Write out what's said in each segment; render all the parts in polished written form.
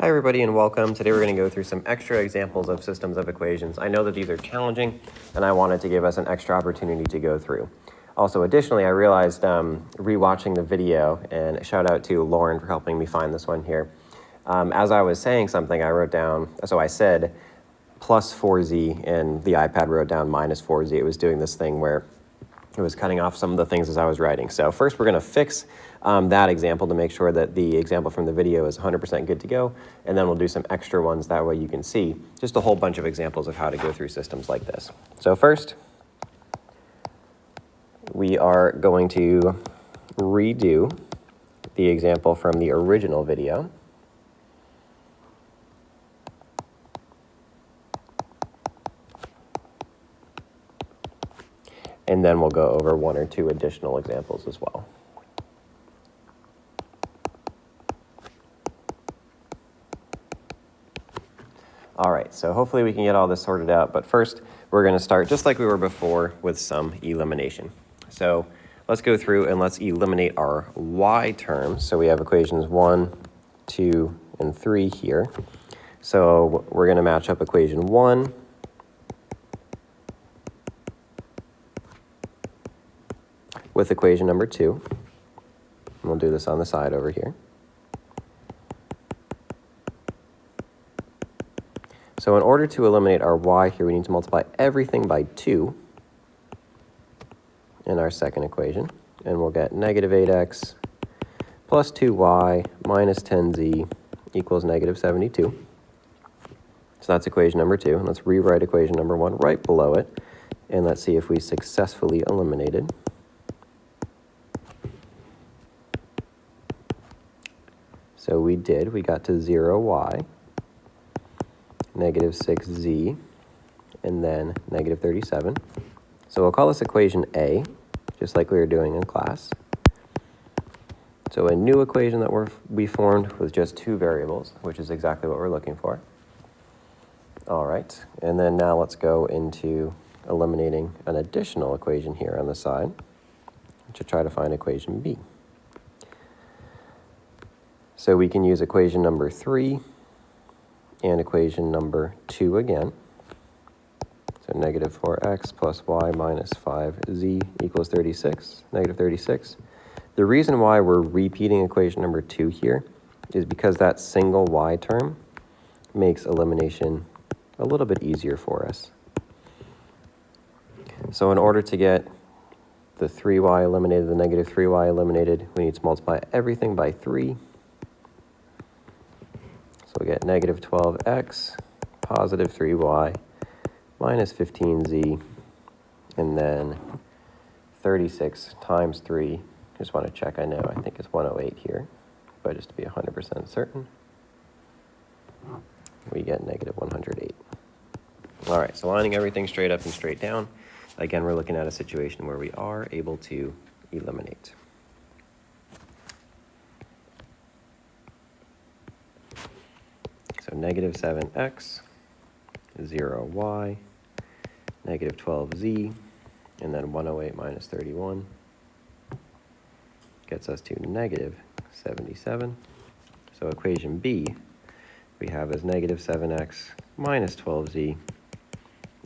Hi everybody and welcome. Today we're going to go through some extra examples of systems of equations. I know that these are challenging and I wanted to give us an extra opportunity to go through. Also, additionally, I realized rewatching the video, and shout out to Lauren for helping me find this one here. As I was saying something, I wrote down, so I said plus 4z and the iPad wrote down minus 4z. It was doing this thing where it was cutting off some of the things as I was writing. So first we're going to fix that example to make sure that the example from the video is 100% good to go, and then we'll do some extra ones, that way you can see just a whole bunch of examples of how to go through systems like this. So first, we are going to redo the example from the original video. And then we'll go over one or two additional examples as well. All right, so hopefully we can get all this sorted out, but first we're going to start just like we were before with some elimination. So let's go through and let's eliminate our y terms. So we have equations 1, 2, and 3 here. So we're going to match up equation 1 with equation number 2. And we'll do this on the side over here. So in order to eliminate our y here, we need to multiply everything by 2 in our second equation. And we'll get negative 8x plus 2y minus 10z equals negative 72. So that's equation number 2. And let's rewrite equation number 1 right below it. And let's see if we successfully eliminated. So we did. We got to 0y, negative 6z, and then negative 37. So we'll call this equation A, just like we were doing in class. So a new equation that we formed with just two variables, which is exactly what we're looking for. All right, and then now let's go into eliminating an additional equation here on the side to try to find equation B. So we can use equation number 3 and equation number 2 again. So negative 4x plus y minus 5z equals 36, negative 36. The reason why we're repeating equation number 2 here is because that single y term makes elimination a little bit easier for us. So in order to get the 3y eliminated, the negative 3y eliminated, we need to multiply everything by 3. So we'll get negative 12x, positive 3y, minus 15z, and then 36 times 3. Just want to check, I think it's 108 here, but just to be 100% certain, we get negative 108. All right, so lining everything straight up and straight down. Again, we're looking at a situation where we are able to eliminate. So negative 7x, 0y, negative 12z, and then 108 minus 31 gets us to negative 77. So equation B we have as negative 7x minus 12z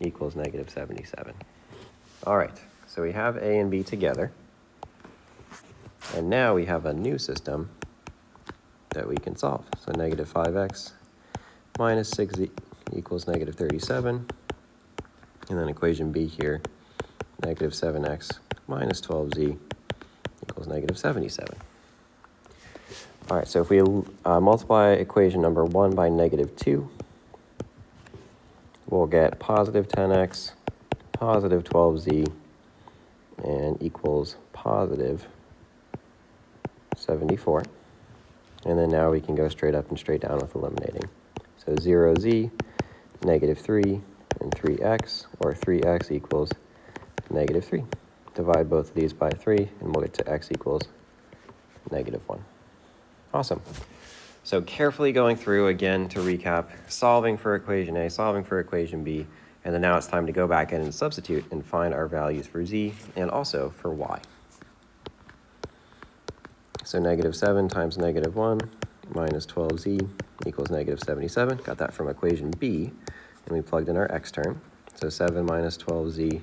equals negative 77. All right, so we have A and B together. And now we have a new system that we can solve. So negative 5x minus 6z equals negative 37. And then equation B here, negative 7x minus 12z equals negative 77. All right, so if we multiply equation number 1 by negative 2, we'll get positive 10x, positive 12z, and equals positive 74. And then now we can go straight up and straight down with eliminating. So 0z, negative 3, and 3x, or 3x equals negative 3. Divide both of these by 3, and we'll get to x equals negative 1. Awesome. So carefully going through, again, to recap, solving for equation A, solving for equation B, and then now it's time to go back in and substitute and find our values for z and also for y. So negative 7 times negative 1 minus 12z equals negative 77. Got that from equation B, and we plugged in our x term. So 7 minus 12z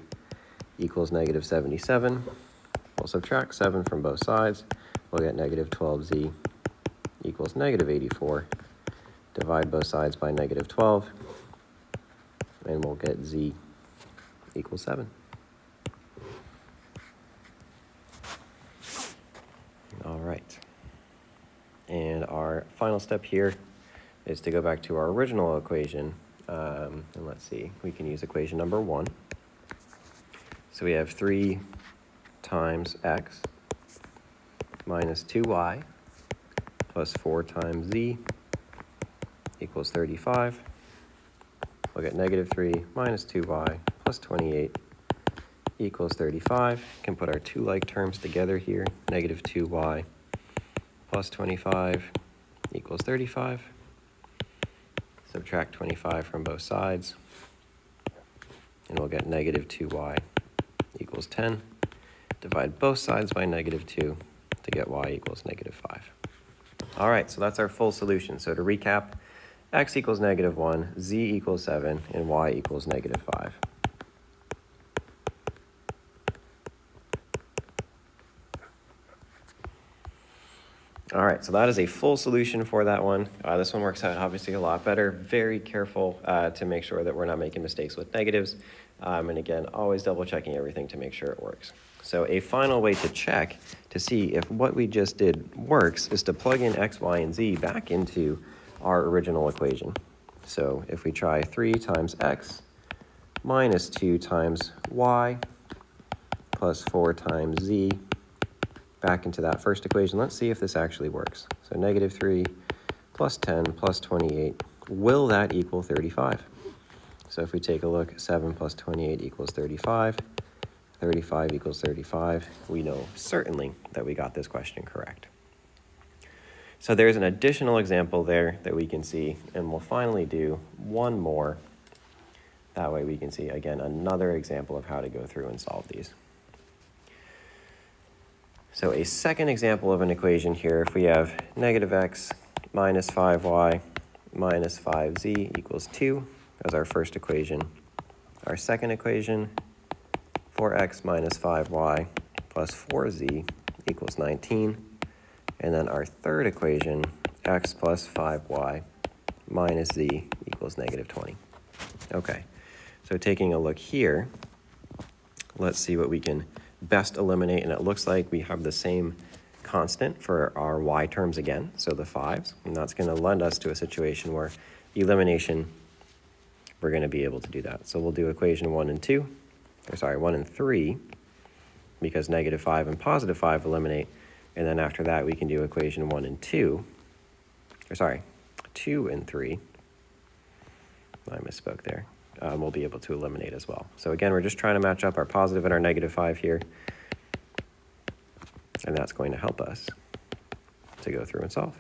equals negative 77. We'll subtract 7 from both sides. We'll get negative 12z equals negative 84. Divide both sides by negative 12, and we'll get z equals 7. All right. And our final step here is to go back to our original equation. And let's see, we can use equation number 1. So we have 3 times x minus 2y plus 4 times z equals 35. We'll get negative 3 minus 2y plus 28 equals 35. We can put our two like terms together here. Negative 2y plus 25 equals 35. Subtract 25 from both sides, and we'll get negative 2y equals 10. Divide both sides by negative 2 to get y equals negative 5. All right, so that's our full solution. So to recap, x equals negative 1, z equals 7, and y equals negative 5. All right, so that is a full solution for that one. This one works out obviously a lot better. Very careful to make sure that we're not making mistakes with negatives. And again, always double checking everything to make sure it works. So a final way to check to see if what we just did works is to plug in x, y, and z back into our original equation. So if we try 3 times x minus 2 times y plus 4 times z back into that first equation, let's see if this actually works. So negative 3 plus 10 plus 28, will that equal 35? So if we take a look, 7 plus 28 equals 35, 35 equals 35, we know certainly that we got this question correct. So there's an additional example there that we can see, and we'll finally do one more. That way we can see, again, another example of how to go through and solve these. So a second example of an equation here, if we have negative x minus 5y minus 5z equals 2 as our first equation. Our second equation, 4x minus 5y plus 4z equals 19. And then our third equation, x plus 5y minus z equals negative 20. Okay, so taking a look here, let's see what we can best eliminate, and it looks like we have the same constant for our y terms again, so the 5s, and that's going to lend us to a situation where elimination, we're going to be able to do that. So we'll do equation 1 and 3, because negative 5 and positive 5 eliminate, and then after that we can do equation 2 and 3. I misspoke there. We'll be able to eliminate as well. So again, we're just trying to match up our positive and our negative 5 here, and that's going to help us to go through and solve.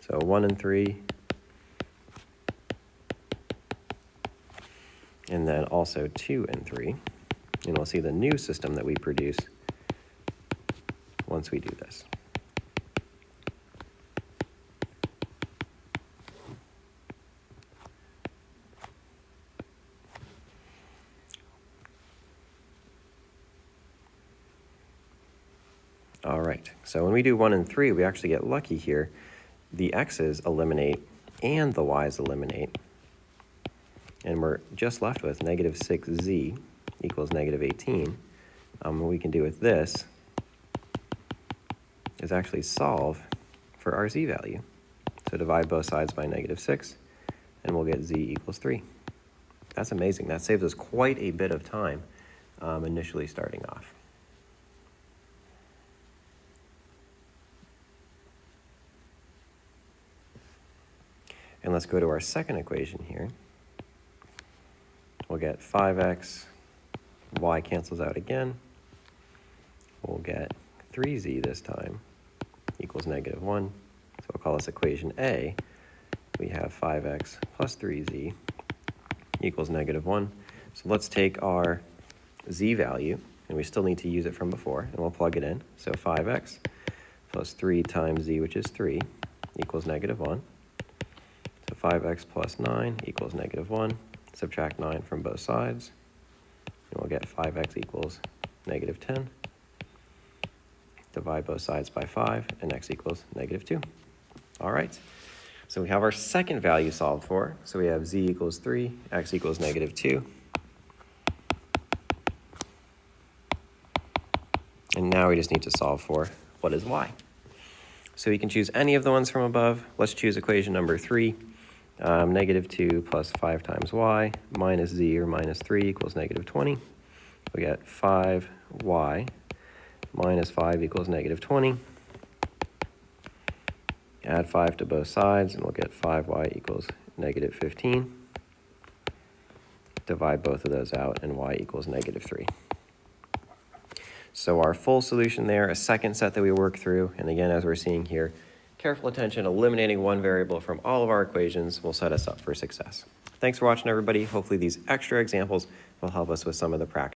So 1 and 3, and then also 2 and 3, and we'll see the new system that we produce once we do this. All right, so when we do 1 and 3, we actually get lucky here. The x's eliminate and the y's eliminate. And we're just left with negative 6z equals negative 18. What we can do with this is actually solve for our z value. So divide both sides by negative 6, and we'll get z equals 3. That's amazing. That saves us quite a bit of time initially starting off. And let's go to our second equation here. We'll get 5x, y cancels out again. We'll get 3z this time equals negative 1. So we'll call this equation A. We have 5x plus 3z equals negative 1. So let's take our z value, and we still need to use it from before, and we'll plug it in. So 5x plus 3 times z, which is 3, equals negative 1. So 5x plus 9 equals negative 1. Subtract 9 from both sides, and we'll get 5x equals negative 10. Divide both sides by 5, and x equals negative 2. All right, so we have our second value solved for. So we have z equals 3, x equals negative 2. And now we just need to solve for what is y. So we can choose any of the ones from above. Let's choose equation number 3. Negative 2 plus 5 times y minus z, or minus 3, equals negative 20. We get 5y minus 5 equals negative 20. Add 5 to both sides, and we'll get 5y equals negative 15. Divide both of those out, and y equals negative 3. So our full solution there, a second set that we work through, and again, as we're seeing here, careful attention, eliminating one variable from all of our equations will set us up for success. Thanks for watching, everybody. Hopefully these extra examples will help us with some of the practice.